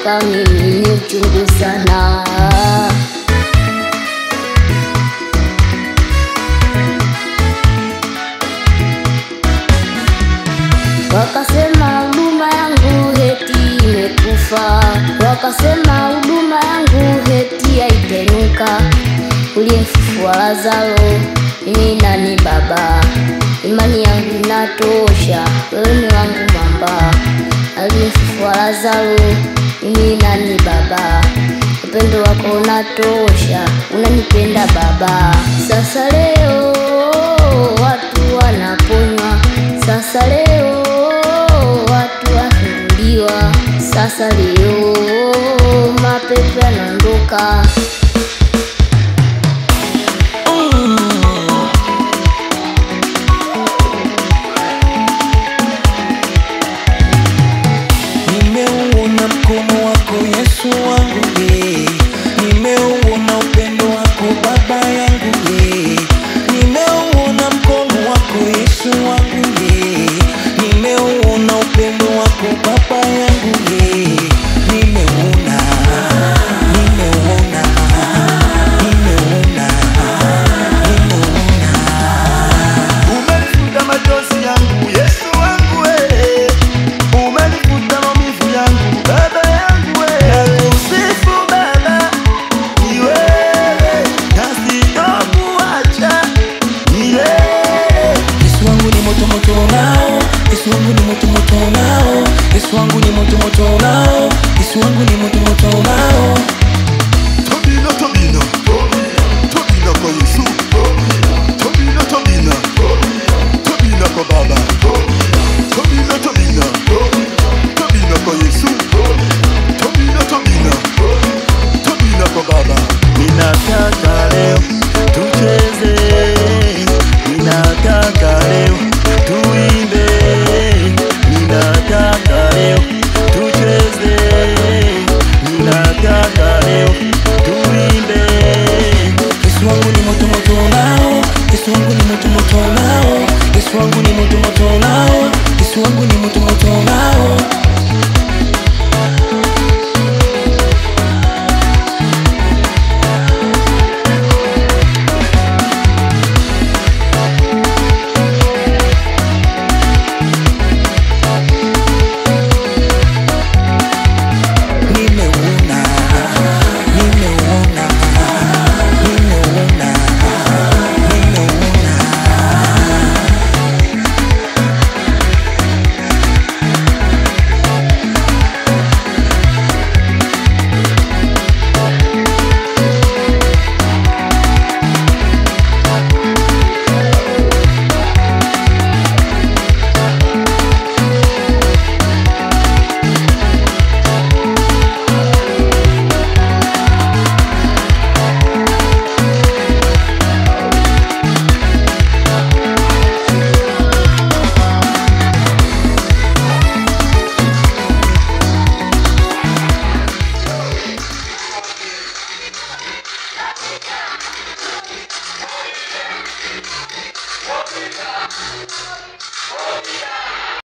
kutoka mimi ni uchungu sana. Wakasema huduma yangu heti imekufa, wakasema huduma yangu heti haitenuka. Uliyemfufua Lazaro, mimi nani Baba? Imani yangu inatosha, wewe ni wangu mwamba. Aliyemfufua Lazaro, mimi nani Baba? Upendo wako unatosha, unanipenda Baba. Sasa leo watu wanaponywa, sasa leo watu wafunguliwa, sasa leo mapepo yanaondoka. Nimeuona mkono wako Yesu wangu ye, nimeuona upendo wako Baba yangu ye, nimeuona mkono wako Yesu wangu ye, nimeuona upendo wako Baba yangu ye, nimeona, nimeona, nimeona, nimeona. Umenifuta machozi yangu Yesu wangu we, umenifuta maumivu yangu Baba yangu we. Nakusifu Baba ni wewe, na sitakuacha milele. Yesu wangu ni moto moto nao, Yesu wangu ni moto moto nao, Yesu wangu ni moto moto nao, Yesu wangu ni moto moto nao. Tobina, Tobina, Tobina kwa Yesu, Tobina, Tobina, Tobina kwa Baba, Tobina, Tobina.